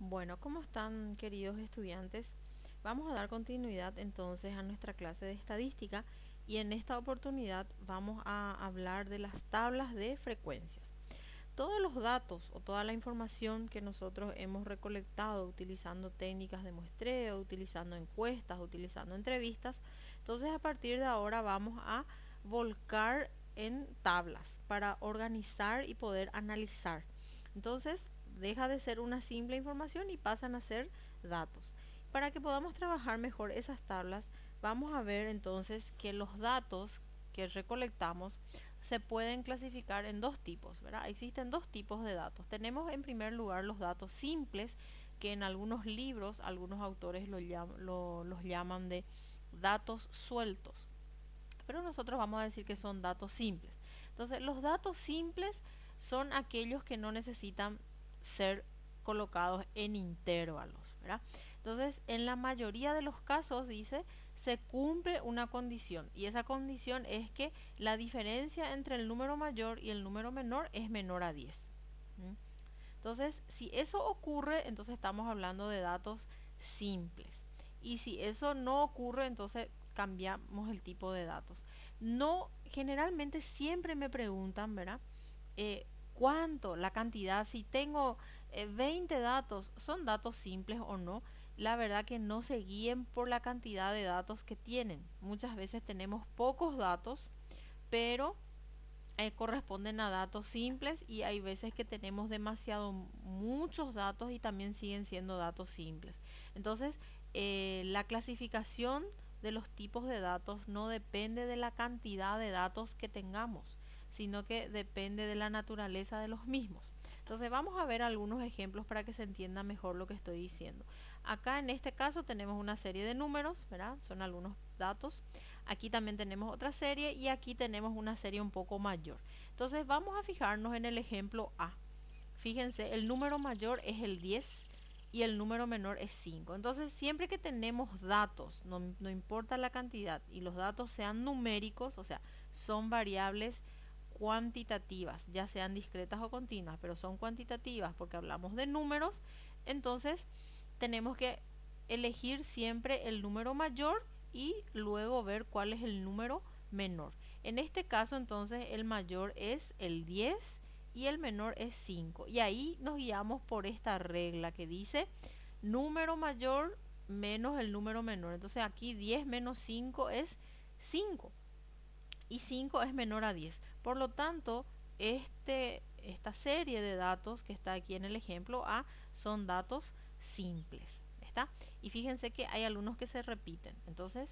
Bueno, ¿cómo están, queridos estudiantes? Vamos a dar continuidad entonces a nuestra clase de estadística y en esta oportunidad vamos a hablar de las tablas de frecuencias. Todos los datos o toda la información que nosotros hemos recolectado utilizando técnicas de muestreo, utilizando encuestas, utilizando entrevistas, entonces a partir de ahora vamos a volcar en tablas para organizar y poder analizar. Entonces deja de ser una simple información y pasan a ser datos. Para que podamos trabajar mejor esas tablas, vamos a ver entonces que los datos que recolectamos se pueden clasificar en dos tipos, ¿verdad? Existen dos tipos de datos. Tenemos en primer lugar los datos simples, que en algunos libros, algunos autores los llaman de datos sueltos, pero nosotros vamos a decir que son datos simples. Entonces, los datos simples son aquellos que no necesitan ser colocados en intervalos, ¿verdad? Entonces, en la mayoría de los casos, dice, se cumple una condición y esa condición es que la diferencia entre el número mayor y el número menor es menor a 10. ¿Mm? Entonces, si eso ocurre, entonces estamos hablando de datos simples. Y si eso no ocurre, entonces cambiamos el tipo de datos. No, generalmente siempre me preguntan, ¿verdad? ¿Cuánto? La cantidad, si tengo 20 datos, ¿son datos simples o no? La verdad que no se guíen por la cantidad de datos que tienen. Muchas veces tenemos pocos datos, pero corresponden a datos simples y hay veces que tenemos muchos datos y también siguen siendo datos simples. Entonces, la clasificación de los tipos de datos no depende de la cantidad de datos que tengamos, sino que depende de la naturaleza de los mismos. Entonces vamos a ver algunos ejemplos para que se entienda mejor lo que estoy diciendo. Acá en este caso tenemos una serie de números, ¿verdad? Son algunos datos. Aquí también tenemos otra serie y aquí tenemos una serie un poco mayor. Entonces vamos a fijarnos en el ejemplo A. Fíjense, el número mayor es el 10 y el número menor es 5. Entonces siempre que tenemos datos, no importa la cantidad, y los datos sean numéricos, o sea, son variables cuantitativas, ya sean discretas o continuas, pero son cuantitativas porque hablamos de números, entonces tenemos que elegir siempre el número mayor y luego ver cuál es el número menor. En este caso entonces el mayor es el 10 y el menor es 5. Y ahí nos guiamos por esta regla que dice número mayor menos el número menor. Entonces aquí 10 menos 5 es 5 y 5 es menor a 10. Por lo tanto, esta serie de datos que está aquí en el ejemplo A son datos simples. ¿Está? Y fíjense que hay algunos que se repiten. Entonces,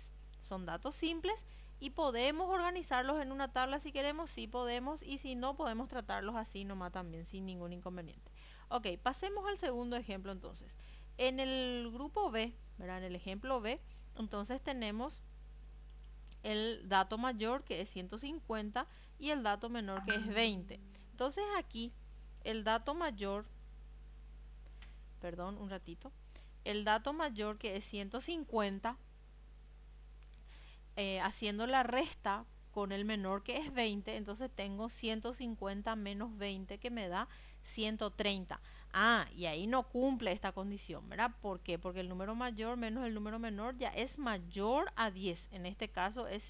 son datos simples y podemos organizarlos en una tabla si queremos, sí podemos, y si no, podemos tratarlos así nomás también, sin ningún inconveniente. Ok, pasemos al segundo ejemplo entonces. En el grupo B, ¿verdad? En el ejemplo B, entonces tenemos el dato mayor que es 150 y el dato menor que es 20. Entonces aquí el dato mayor, perdón, un ratito, el dato mayor que es 150, haciendo la resta con el menor que es 20, entonces tengo 150 menos 20 que me da 130. Ah, y ahí no cumple esta condición, ¿verdad? ¿Por qué? Porque el número mayor menos el número menor ya es mayor a 10. En este caso es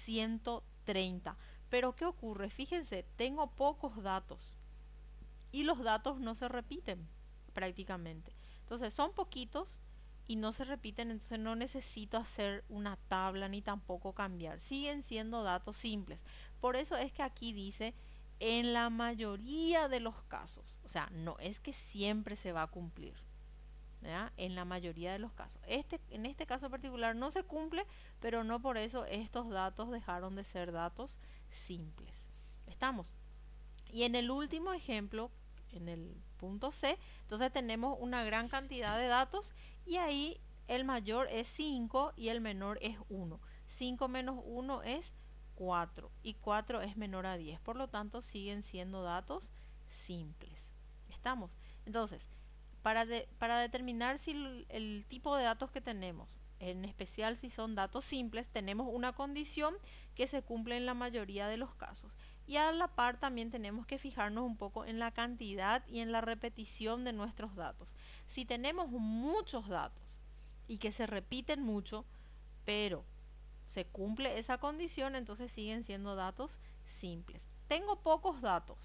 130. Pero ¿qué ocurre? Fíjense, tengo pocos datos y los datos no se repiten prácticamente. Entonces son poquitos y no se repiten, entonces no necesito hacer una tabla ni tampoco cambiar. Siguen siendo datos simples. Por eso es que aquí dice en la mayoría de los casos. O sea, no es que siempre se va a cumplir, ¿verdad? En la mayoría de los casos. En este caso particular no se cumple, pero no por eso estos datos dejaron de ser datos simples. ¿Estamos? Y en el último ejemplo, en el punto C, entonces tenemos una gran cantidad de datos y ahí el mayor es 5 y el menor es 1. 5 menos 1 es 4 y 4 es menor a 10. Por lo tanto, siguen siendo datos simples. ¿Estamos? Entonces, para determinar si el tipo de datos que tenemos, en especial si son datos simples, tenemos una condición que se cumple en la mayoría de los casos. Y a la par también tenemos que fijarnos un poco en la cantidad y en la repetición de nuestros datos. Si tenemos muchos datos y que se repiten mucho, pero se cumple esa condición, entonces siguen siendo datos simples. Tengo pocos datos,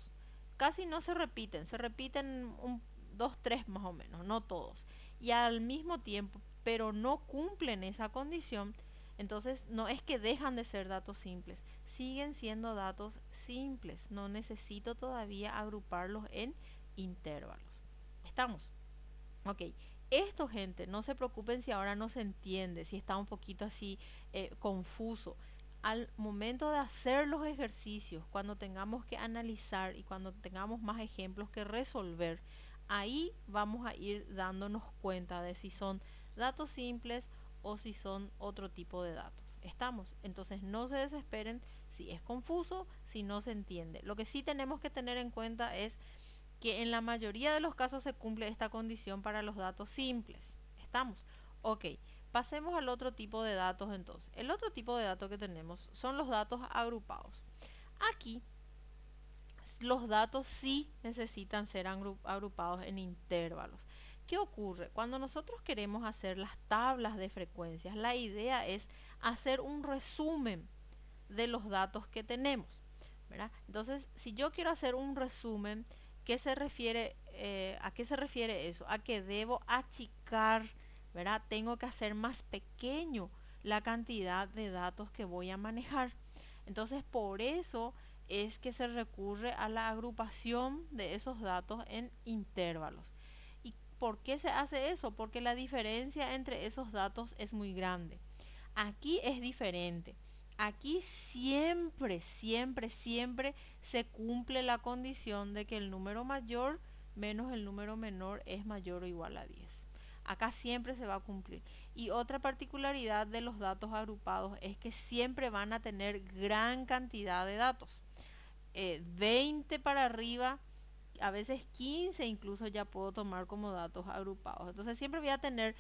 casi no se repiten dos, tres más o menos, no todos. Y al mismo tiempo, pero no cumplen esa condición, entonces no es que dejan de ser datos simples, siguen siendo datos simples. No necesito todavía agruparlos en intervalos. ¿Estamos? Ok, esto gente, no se preocupen si ahora no se entiende, si está un poquito así confuso. Al momento de hacer los ejercicios, cuando tengamos que analizar y cuando tengamos más ejemplos que resolver, ahí vamos a ir dándonos cuenta de si son datos simples o si son otro tipo de datos. ¿Estamos? Entonces no se desesperen si es confuso, si no se entiende. Lo que sí tenemos que tener en cuenta es que en la mayoría de los casos se cumple esta condición para los datos simples. ¿Estamos? Ok, pasemos al otro tipo de datos entonces. El otro tipo de datos que tenemos son los datos agrupados. Aquí los datos sí necesitan ser agrupados en intervalos. ¿Qué ocurre? Cuando nosotros queremos hacer las tablas de frecuencias, la idea es hacer un resumen de los datos que tenemos, ¿verdad? Entonces, si yo quiero hacer un resumen, ¿a qué se refiere eso? A que debo achicar, ¿verdad? Tengo que hacer más pequeño la cantidad de datos que voy a manejar. Entonces, por eso es que se recurre a la agrupación de esos datos en intervalos. ¿Y por qué se hace eso? Porque la diferencia entre esos datos es muy grande. Aquí es diferente. Aquí siempre, siempre, siempre se cumple la condición de que el número mayor menos el número menor es mayor o igual a 10. Acá siempre se va a cumplir. Y otra particularidad de los datos agrupados es que siempre van a tener gran cantidad de datos. 20 para arriba, a veces 15 incluso ya puedo tomar como datos agrupados. Entonces siempre voy a tener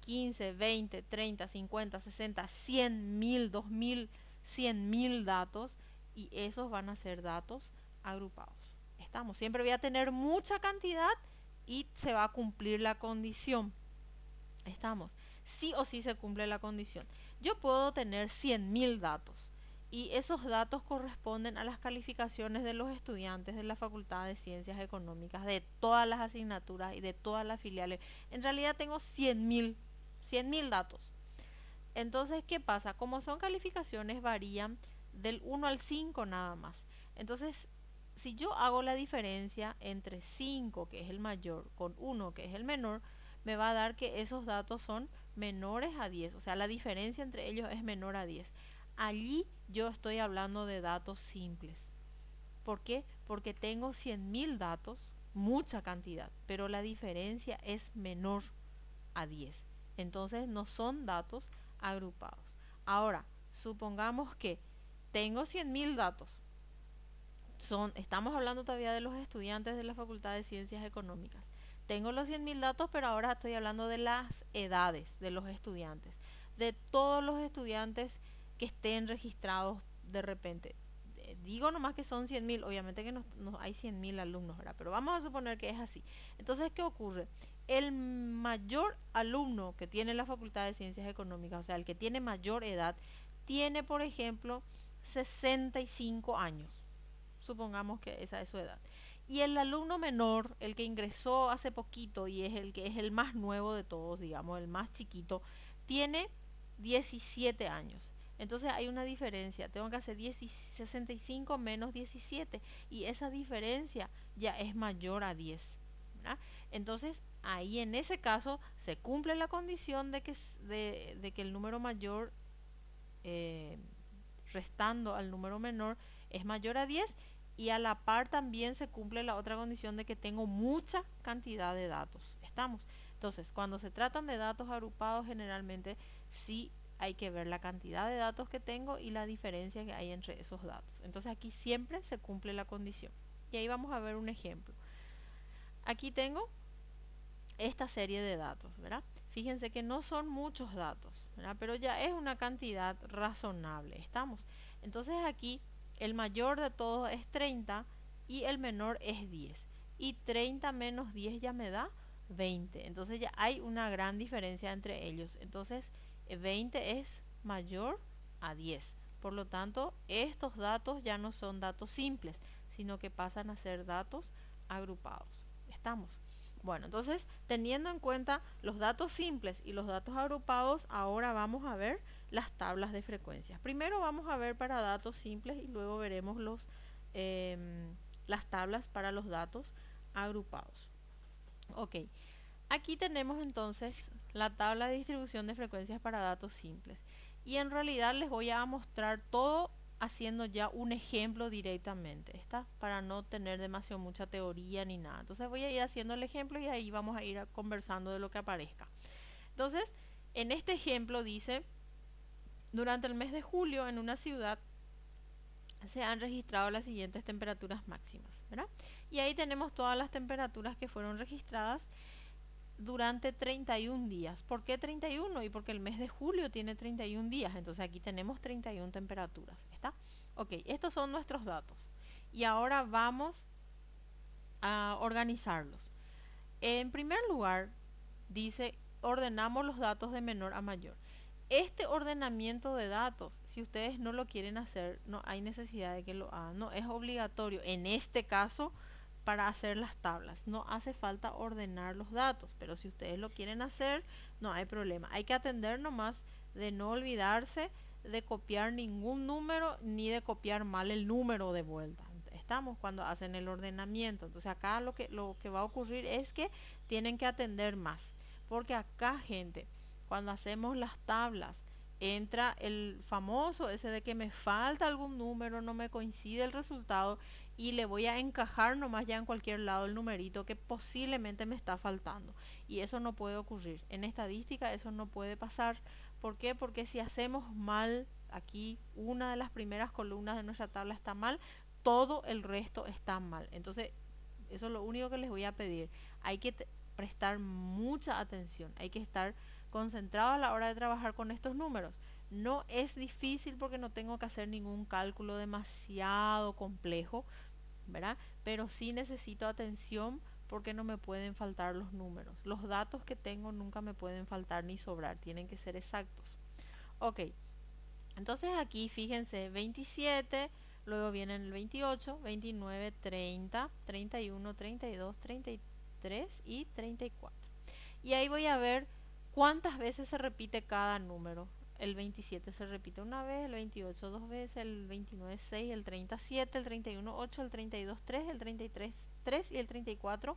15, 20, 30, 50, 60, 100 mil, 2000, 100 mil datos y esos van a ser datos agrupados. Estamos, siempre voy a tener mucha cantidad y se va a cumplir la condición. Estamos, sí o sí se cumple la condición. Yo puedo tener 100 mil datos y esos datos corresponden a las calificaciones de los estudiantes de la Facultad de Ciencias Económicas, de todas las asignaturas y de todas las filiales. En realidad tengo 100 mil datos. Entonces, ¿qué pasa? Como son calificaciones, varían del 1 al 5 nada más. Entonces, si yo hago la diferencia entre 5, que es el mayor, con 1, que es el menor, me va a dar que esos datos son menores a 10. O sea, la diferencia entre ellos es menor a 10. Allí yo estoy hablando de datos simples. ¿Por qué? Porque tengo 100 mil datos, mucha cantidad, pero la diferencia es menor a 10. Entonces no son datos agrupados. Ahora, supongamos que tengo 100 mil datos. Estamos hablando todavía de los estudiantes de la Facultad de Ciencias Económicas. Tengo los 100 mil datos, pero ahora estoy hablando de las edades de los estudiantes. De todos los estudiantes que estén registrados de repente. Digo nomás que son 100 mil, obviamente que no hay 100 mil alumnos, ¿verdad? Pero vamos a suponer que es así. Entonces, ¿qué ocurre? El mayor alumno que tiene la Facultad de Ciencias Económicas, o sea, el que tiene mayor edad, tiene, por ejemplo, 65 años. Supongamos que esa es su edad. Y el alumno menor, el que ingresó hace poquito y es el que es el más nuevo de todos, digamos, el más chiquito, tiene 17 años. Entonces hay una diferencia, tengo que hacer 65 menos 17 y esa diferencia ya es mayor a 10, ¿verdad? Entonces ahí en ese caso se cumple la condición de que el número mayor eh, restando al número menor es mayor a 10 y a la par también se cumple la otra condición de que tengo mucha cantidad de datos. ¿Estamos? Entonces, cuando se tratan de datos agrupados, generalmente sí hay que ver la cantidad de datos que tengo y la diferencia que hay entre esos datos. Entonces aquí siempre se cumple la condición. Y ahí vamos a ver un ejemplo. Aquí tengo esta serie de datos, ¿verdad? Fíjense que no son muchos datos, ¿verdad? Pero ya es una cantidad razonable, ¿estamos? Entonces aquí el mayor de todos es 30 y el menor es 10. Y 30 menos 10 ya me da 20. Entonces ya hay una gran diferencia entre ellos. Entonces 20 es mayor a 10. Por lo tanto, estos datos ya no son datos simples, sino que pasan a ser datos agrupados. ¿Estamos? Bueno, entonces, teniendo en cuenta los datos simples y los datos agrupados, ahora vamos a ver las tablas de frecuencias. Primero vamos a ver para datos simples y luego veremos las tablas para los datos agrupados. Ok, aquí tenemos entonces la tabla de distribución de frecuencias para datos simples. Y en realidad les voy a mostrar todo haciendo ya un ejemplo directamente, ¿está? Para no tener demasiado mucha teoría ni nada. Entonces voy a ir haciendo el ejemplo y ahí vamos a ir conversando de lo que aparezca. Entonces, en este ejemplo dice, durante el mes de julio en una ciudad se han registrado las siguientes temperaturas máximas, ¿verdad? Y ahí tenemos todas las temperaturas que fueron registradas durante 31 días. ¿Por qué 31? Y porque el mes de julio tiene 31 días, entonces aquí tenemos 31 temperaturas, ¿está? Ok, estos son nuestros datos. Y ahora vamos a organizarlos. En primer lugar, dice, ordenamos los datos de menor a mayor. Este ordenamiento de datos, si ustedes no lo quieren hacer, no hay necesidad de que lo hagan, no es obligatorio. En este caso, para hacer las tablas, no hace falta ordenar los datos, pero si ustedes lo quieren hacer, no hay problema. Hay que atender nomás de no olvidarse de copiar ningún número ni de copiar mal el número de vuelta. Estamos cuando hacen el ordenamiento. Entonces acá lo que va a ocurrir es que tienen que atender más. Porque acá, gente, cuando hacemos las tablas, entra el famoso ese de que me falta algún número, no me coincide el resultado y le voy a encajar nomás ya en cualquier lado el numerito que posiblemente me está faltando. Y eso no puede ocurrir. En estadística eso no puede pasar. ¿Por qué? Porque si hacemos mal aquí, una de las primeras columnas de nuestra tabla está mal, todo el resto está mal. Entonces, eso es lo único que les voy a pedir. Hay que prestar mucha atención, hay que estar concentrado a la hora de trabajar con estos números. No es difícil porque no tengo que hacer ningún cálculo demasiado complejo, ¿verdad? Pero sí necesito atención porque no me pueden faltar los números. Los datos que tengo nunca me pueden faltar ni sobrar, tienen que ser exactos. Ok, entonces aquí fíjense, 27, luego vienen el 28, 29, 30, 31, 32, 33 y 34. Y ahí voy a ver cuántas veces se repite cada número. El 27 se repite una vez, el 28 dos veces, el 29 6, el 30 7, el 31 8, el 32 3, el 33 3 y el 34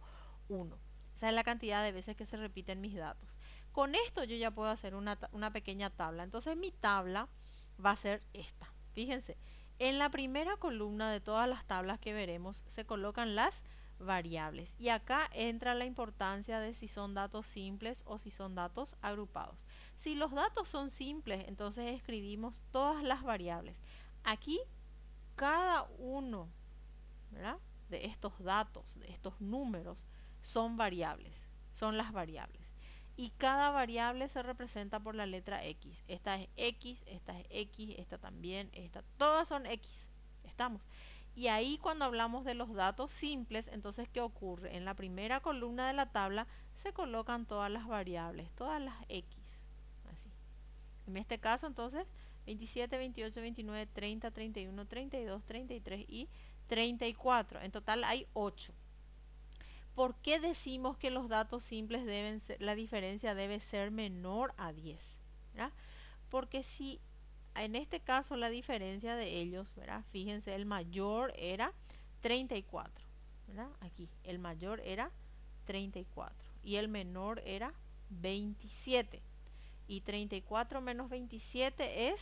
1. Esa es la cantidad de veces que se repiten mis datos. Con esto yo ya puedo hacer una pequeña tabla. Entonces mi tabla va a ser esta. Fíjense, en la primera columna de todas las tablas que veremos se colocan las variables. Y acá entra la importancia de si son datos simples o si son datos agrupados. Si los datos son simples, entonces escribimos todas las variables. Aquí cada uno, ¿verdad?, de estos datos, de estos números, son variables, son las variables. Y cada variable se representa por la letra X. Esta es X, esta es X, esta también, esta, todas son X. ¿Estamos? Y ahí cuando hablamos de los datos simples, entonces ¿qué ocurre? En la primera columna de la tabla se colocan todas las variables, todas las X. Así. En este caso entonces 27, 28, 29, 30, 31, 32, 33 y 34. En total hay 8. ¿Por qué decimos que los datos simples deben ser, la diferencia debe ser menor a 10? ¿Verdad? Porque si en este caso la diferencia de ellos, ¿verdad?, fíjense, el mayor era 34, ¿verdad? Aquí, el mayor era 34 y el menor era 27. Y 34 menos 27 es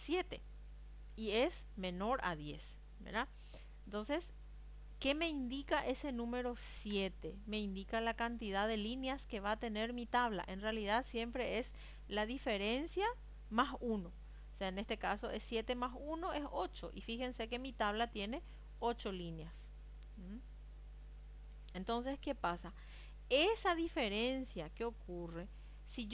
7 y es menor a 10, ¿verdad? Entonces, ¿qué me indica ese número 7? Me indica la cantidad de líneas que va a tener mi tabla. En realidad siempre es la diferencia más 1. O sea, en este caso es 7 más 1 es 8. Y fíjense que mi tabla tiene 8 líneas. ¿Mm? Entonces, ¿qué pasa? Esa diferencia que ocurre, si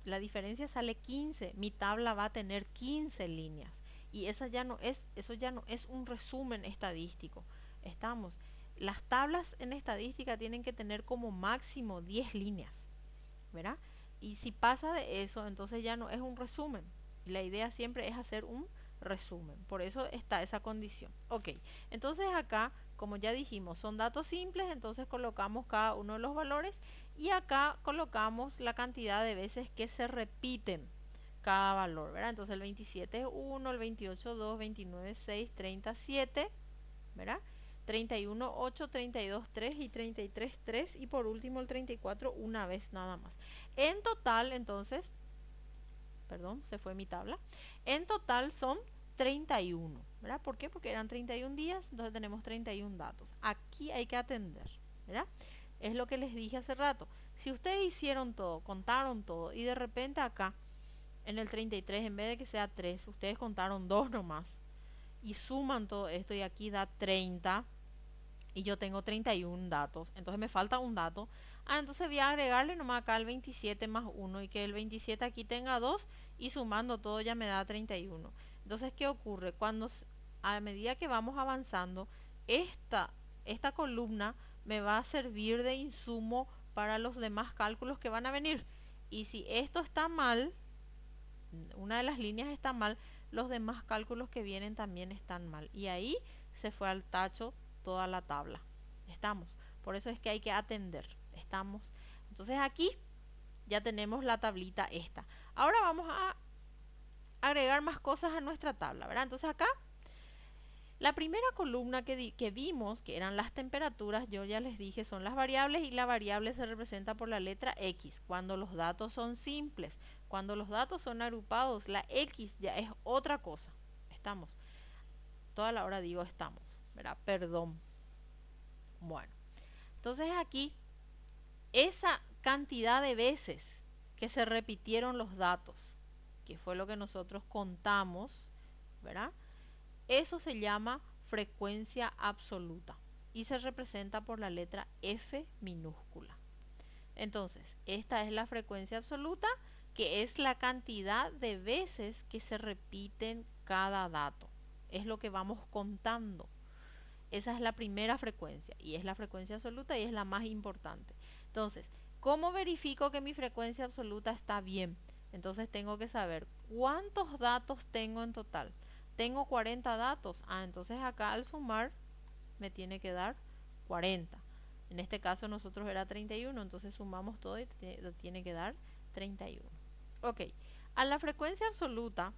la diferencia sale 15, mi tabla va a tener 15 líneas. Y eso ya no es un resumen estadístico. Estamos. las tablas en estadística tienen que tener como máximo 10 líneas, ¿verdad? Y si pasa de eso, entonces ya no es un resumen. Y la idea siempre es hacer un resumen. Por eso está esa condición. Ok, entonces acá, como ya dijimos, son datos simples, entonces colocamos cada uno de los valores y acá colocamos la cantidad de veces que se repiten cada valor, ¿verdad? Entonces el 27 es 1, el 28 2, 29 6, 30 7, ¿verdad? 31 8, 32 3 y 33 3 y por último el 34 una vez nada más. En total, entonces, perdón, se fue mi tabla. En total son 31, ¿verdad? ¿Por qué? Porque eran 31 días, entonces tenemos 31 datos. Aquí hay que atender, ¿verdad? Es lo que les dije hace rato. Si ustedes hicieron todo, contaron todo y de repente acá en el 33 en vez de que sea 3, ustedes contaron 2 nomás y suman todo esto y aquí da 30 y yo tengo 31 datos, entonces me falta un dato. Entonces voy a agregarle nomás acá el 27 más 1 y que el 27 aquí tenga 2 y sumando todo ya me da 31. Entonces, ¿qué ocurre? A medida que vamos avanzando, esta, esta columna me va a servir de insumo para los demás cálculos que van a venir. Y si esto está mal, una de las líneas está mal, los demás cálculos que vienen también están mal. Y ahí se fue al tacho toda la tabla. Estamos. Por eso es que hay que atender. Estamos. Entonces aquí ya tenemos la tablita esta. Ahora vamos a agregar más cosas a nuestra tabla, ¿verdad? Entonces acá la primera columna que vimos, que eran las temperaturas, yo ya les dije, son las variables y la variable se representa por la letra X. Cuando los datos son simples, cuando los datos son agrupados, la X ya es otra cosa. Estamos. Toda la hora digo estamos, ¿verdad? Perdón. Bueno, entonces aquí, esa cantidad de veces que se repitieron los datos, que fue lo que nosotros contamos, ¿verdad? Eso se llama frecuencia absoluta y se representa por la letra F minúscula. Entonces, esta es la frecuencia absoluta, que es la cantidad de veces que se repiten cada dato. Es lo que vamos contando. Esa es la primera frecuencia y es la frecuencia absoluta y es la más importante. Entonces, ¿cómo verifico que mi frecuencia absoluta está bien? Entonces tengo que saber cuántos datos tengo en total. Tengo 40 datos. Entonces acá al sumar me tiene que dar 40. En este caso nosotros era 31, entonces sumamos todo y tiene que dar 31. Ok, a la frecuencia absoluta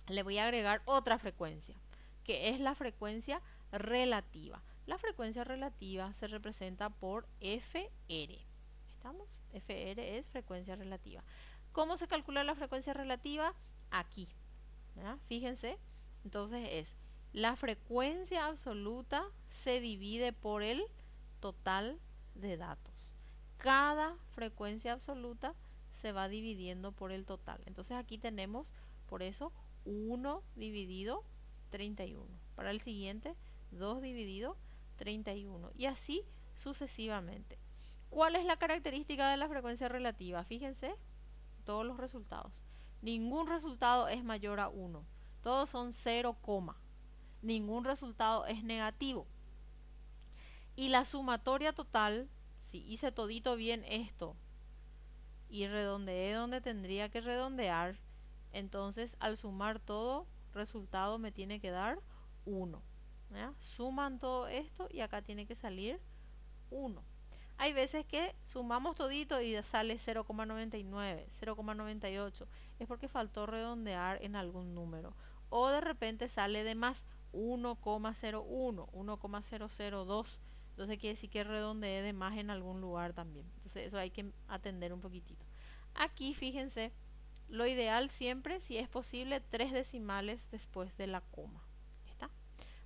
le voy a agregar otra frecuencia, que es la frecuencia relativa. La frecuencia relativa se representa por FR. ¿Estamos? FR es frecuencia relativa. ¿Cómo se calcula la frecuencia relativa? Aquí. ¿Verdad? Fíjense. Entonces es la frecuencia absoluta se divide por el total de datos. Cada frecuencia absoluta se va dividiendo por el total. Entonces aquí tenemos, por eso, 1 dividido 31. Para el siguiente, 2 dividido 31. Y así sucesivamente. ¿Cuál es la característica de la frecuencia relativa? Fíjense todos los resultados. Ningún resultado es mayor a 1. Todos son 0, ningún resultado es negativo. Y la sumatoria total, si hice todito bien esto y redondeé donde tendría que redondear, entonces al sumar todo, resultado me tiene que dar 1. ¿Ya? Suman todo esto y acá tiene que salir 1. Hay veces que sumamos todito y sale 0,99, 0,98. Es porque faltó redondear en algún número. O de repente sale de más 1,01, 1,002. Entonces quiere decir que redondeé de más en algún lugar también. Entonces eso hay que atender un poquitito. Aquí fíjense, lo ideal siempre, si es posible, 3 decimales después de la coma. ¿Está?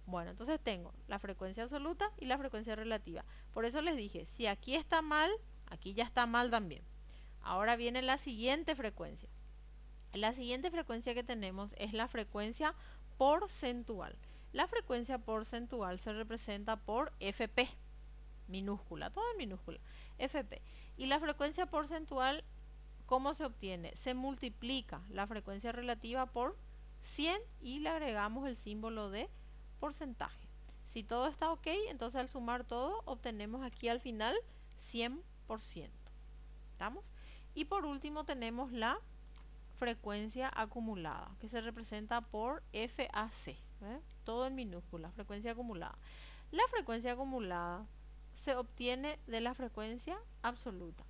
Bueno, entonces tengo la frecuencia absoluta y la frecuencia relativa. Por eso les dije, si aquí está mal, aquí ya está mal también. Ahora viene la siguiente frecuencia. La siguiente frecuencia que tenemos es la frecuencia porcentual. La frecuencia porcentual se representa por FP, minúscula, todo en minúscula, FP. Y la frecuencia porcentual, ¿cómo se obtiene? Se multiplica la frecuencia relativa por 100 y le agregamos el símbolo de porcentaje. Si todo está ok, entonces al sumar todo obtenemos aquí al final 100%. ¿Estamos? Y por último tenemos la frecuencia acumulada, que se representa por FAC, ¿eh? Todo en minúscula, frecuencia acumulada. La frecuencia acumulada se obtiene de la frecuencia absoluta.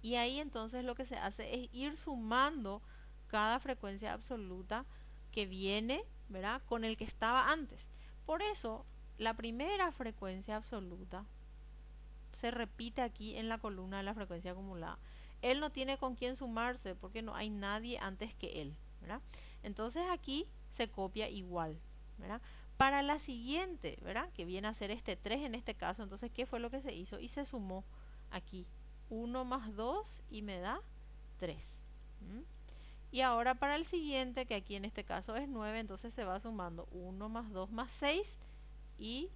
Y ahí entonces lo que se hace es ir sumando cada frecuencia absoluta que viene, ¿verdad?, con el que estaba antes. Por eso, la primera frecuencia absoluta se repite aquí en la columna de la frecuencia acumulada. Él no tiene con quién sumarse porque no hay nadie antes que él, ¿verdad? Entonces aquí se copia igual, ¿verdad? Para la siguiente, ¿verdad?, que viene a ser este 3 en este caso, entonces, ¿qué fue lo que se hizo? Y se sumó aquí 1 más 2 y me da 3. ¿Mm? Y ahora para el siguiente, que aquí en este caso es 9, entonces se va sumando 1 más 2 más 6 y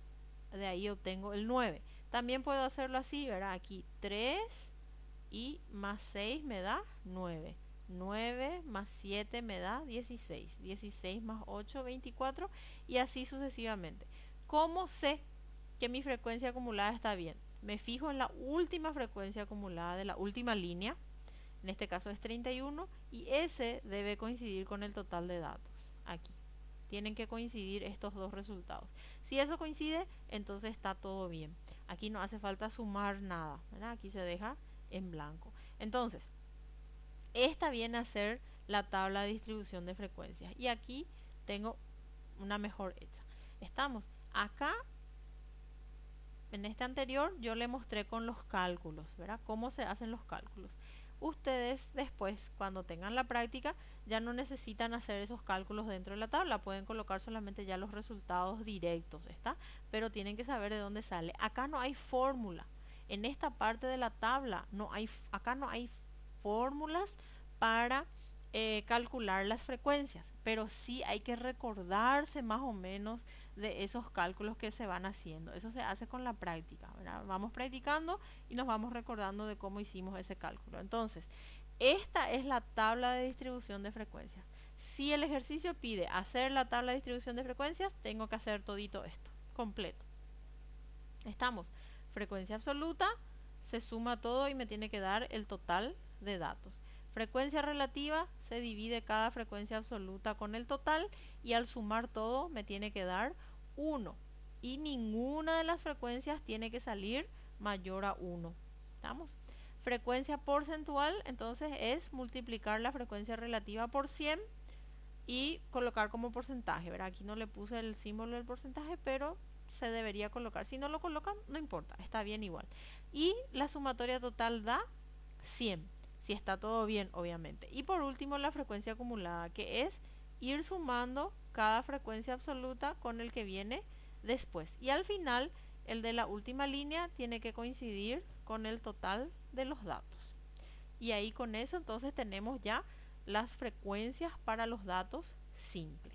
de ahí obtengo el 9. También puedo hacerlo así, ¿verdad? Aquí 3 y más 6 me da 9. 9 más 7 me da 16. 16 más 8, 24 y así sucesivamente. ¿Cómo sé que mi frecuencia acumulada está bien? Me fijo en la última frecuencia acumulada de la última línea. En este caso es 31 y ese debe coincidir con el total de datos. Aquí. Tienen que coincidir estos dos resultados. Si eso coincide, entonces está todo bien. Aquí no hace falta sumar nada, ¿verdad? Aquí se deja en blanco. Entonces, esta viene a ser la tabla de distribución de frecuencias. Y aquí tengo una mejor hecha. Estamos acá. En este anterior yo le mostré con los cálculos, ¿verdad? Cómo se hacen los cálculos. Ustedes después, cuando tengan la práctica, ya no necesitan hacer esos cálculos dentro de la tabla. Pueden colocar solamente ya los resultados directos, ¿está? Pero tienen que saber de dónde sale. Acá no hay fórmula. En esta parte de la tabla, acá no hay fórmulas para calcular las frecuencias. Pero sí hay que recordarse más o menos de esos cálculos que se van haciendo. Eso se hace con la práctica, ¿verdad? Vamos practicando y nos vamos recordando de cómo hicimos ese cálculo. Entonces, esta es la tabla de distribución de frecuencias. Si el ejercicio pide hacer la tabla de distribución de frecuencias, tengo que hacer todito esto, completo. Estamos, frecuencia absoluta, se suma todo y me tiene que dar el total de datos. Frecuencia relativa, se divide cada frecuencia absoluta con el total y al sumar todo me tiene que dar 1. Y ninguna de las frecuencias tiene que salir mayor a 1. ¿Estamos? Frecuencia porcentual, entonces es multiplicar la frecuencia relativa por 100 y colocar como porcentaje, ¿verdad? Aquí no le puse el símbolo del porcentaje, pero se debería colocar. Si no lo colocan, no importa, está bien igual. Y la sumatoria total da 100, si está todo bien, obviamente. Y por último, la frecuencia acumulada, que es ir sumando cada frecuencia absoluta con el que viene después. Y al final, el de la última línea tiene que coincidir con el total de los datos. Y ahí con eso entonces tenemos ya las frecuencias para los datos simples.